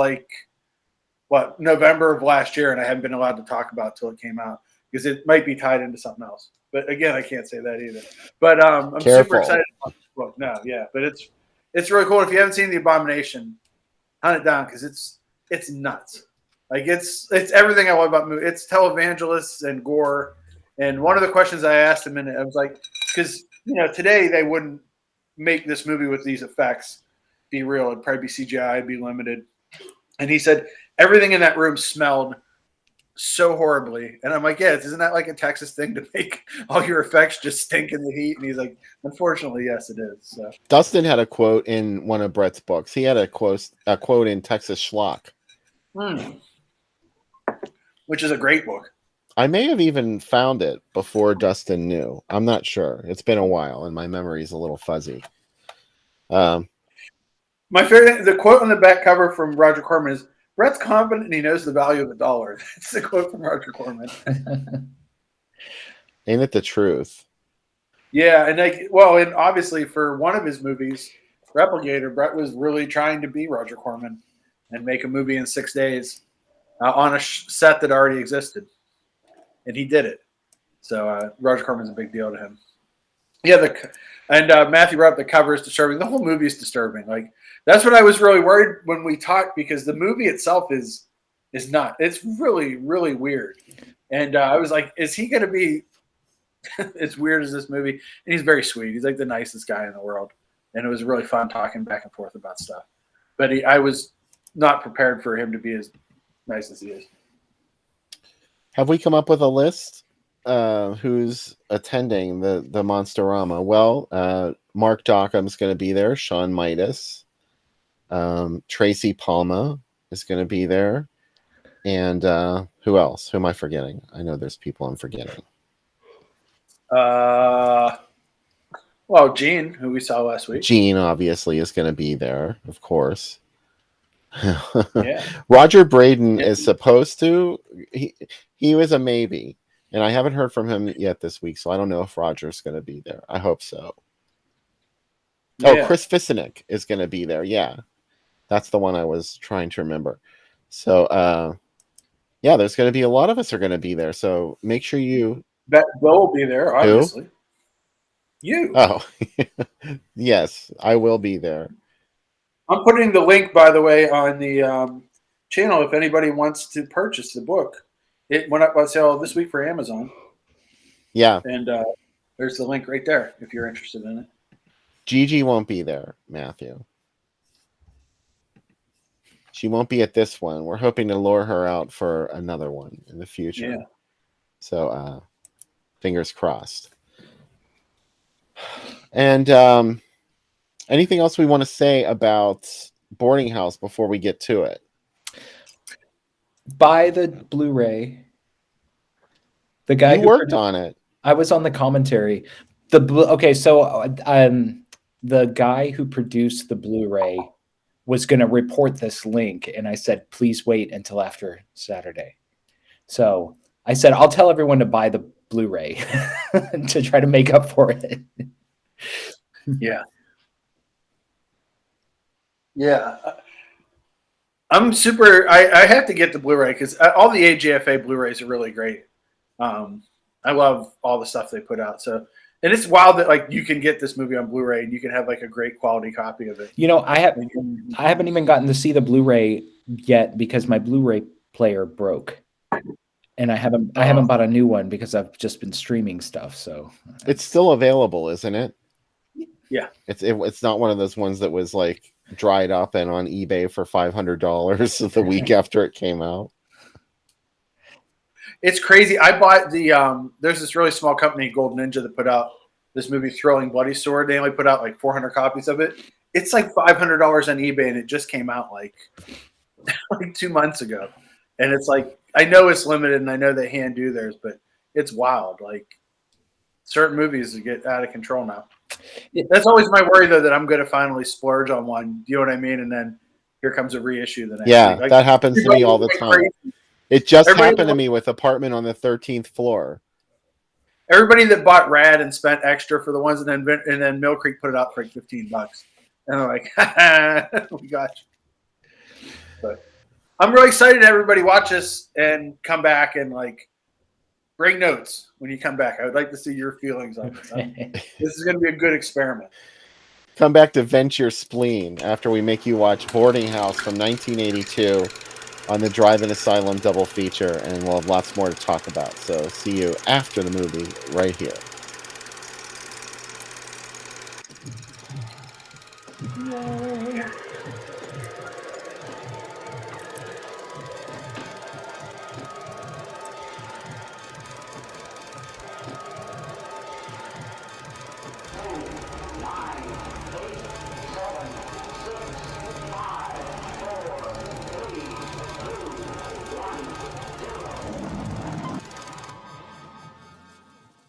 November of last year, and I haven't been allowed to talk about it till it came out because it might be tied into something else. But again, I can't say that either. But I'm super excited about this book. No, yeah, but it's really cool. If you haven't seen The Abomination, hunt it down because it's nuts. Like it's everything I love about movies. It's televangelists and gore And one of the questions I asked him, and I was like, because today they wouldn't make this movie with these effects be real. It'd probably be CGI, it'd be limited. And he said everything in that room smelled so horribly. And I'm like, yeah, isn't that like a Texas thing to make all your effects just stink in the heat? And he's like, unfortunately, yes, it is. So. Dustin had a quote in one of Brett's books. He had a quote in Texas Schlock. Which is a great book. I may have even found it before Dustin knew. I'm not sure. It's been a while, and my memory is a little fuzzy. My favorite, the quote on the back cover from Roger Corman is, Brett's confident and he knows the value of $1. That's the quote from Roger Corman. Ain't it the truth? Yeah, and obviously for one of his movies, Replicator, Brett was really trying to be Roger Corman and make a movie in 6 days on a set that already existed. And he did it. So Roger Corman's a big deal to him. Yeah, Matthew brought up the cover is disturbing. The whole movie is disturbing. Like, that's what I was really worried when we talked, because the movie itself is not. It's really, really weird. And I was like, is he going to be as weird as this movie? And he's very sweet. He's like the nicest guy in the world. And it was really fun talking back and forth about stuff. But I was not prepared for him to be as nice as he is. Have we come up with a list? Who's attending the Monsterama? Well, Mark Dockham's going to be there. Sean Midas. Tracy Palma is going to be there. And who else? Who am I forgetting? I know there's people I'm forgetting. Well, Gene, who we saw last week. Gene, obviously, is going to be there, of course. Yeah. Roger Braden is supposed to. He was a maybe, and I haven't heard from him yet this week, so I don't know if Roger's going to be there. I hope so. Yeah. Oh, Chris Fisinick is going to be there. Yeah, that's the one I was trying to remember. So, yeah, there's going to be a lot of us are going to be there. So make sure you. Bet Bill will be there, obviously. Who? You. Oh, yes, I will be there. I'm putting the link, by the way, on the channel if anybody wants to purchase the book. It went up on sale this week for Amazon. Yeah. And there's the link right there if you're interested in it. Gigi won't be there, Matthew. She won't be at this one. We're hoping to lure her out for another one in the future. Yeah. So, fingers crossed. And anything else we want to say about Boarding House before we get to it? Buy the Blu-ray. The guy you who worked on it. I was on the commentary. The guy who produced the Blu-ray was going to report this link, and I said, please wait until after Saturday. So I said, I'll tell everyone to buy the Blu-ray to try to make up for it. Yeah. Yeah. I'm super. I have to get the Blu-ray because all the AJFA Blu-rays are really great. I love all the stuff they put out. So, and it's wild that like you can get this movie on Blu-ray and you can have like a great quality copy of it. You know, I haven't even gotten to see the Blu-ray yet because my Blu-ray player broke, and I haven't bought a new one because I've just been streaming stuff. So it's still available, isn't it? Yeah. It's not one of those ones that was like dried up and on eBay for $500 the week after it came out. It's crazy. I bought the there's this really small company, Gold Ninja, that put out this movie Thrilling Bloody Sword. They only put out like 400 copies of it. It's like $500 on eBay, and it just came out like 2 months ago. And it's like, I know it's limited and I know they hand do theirs, but it's wild. Like certain movies get out of control now. That's always my worry, though, that I'm going to finally splurge on one. Do you know what I mean? And then here comes a reissue the next week. Like, that happens to me all the time. Crazy. It just happened to me with Apartment on the 13th Floor. Everybody that bought Rad and spent extra for the ones, and then Mill Creek put it out for like $15. And I'm like, we got you. But I'm really excited to everybody watch this and come back and like bring notes when you come back. I would like to see your feelings on this. This is going to be a good experiment. Come back to vent your spleen after we make you watch Boarding House from 1982. on the Drive-In Asylum double feature, and we'll have lots more to talk about. So see you after the movie right here.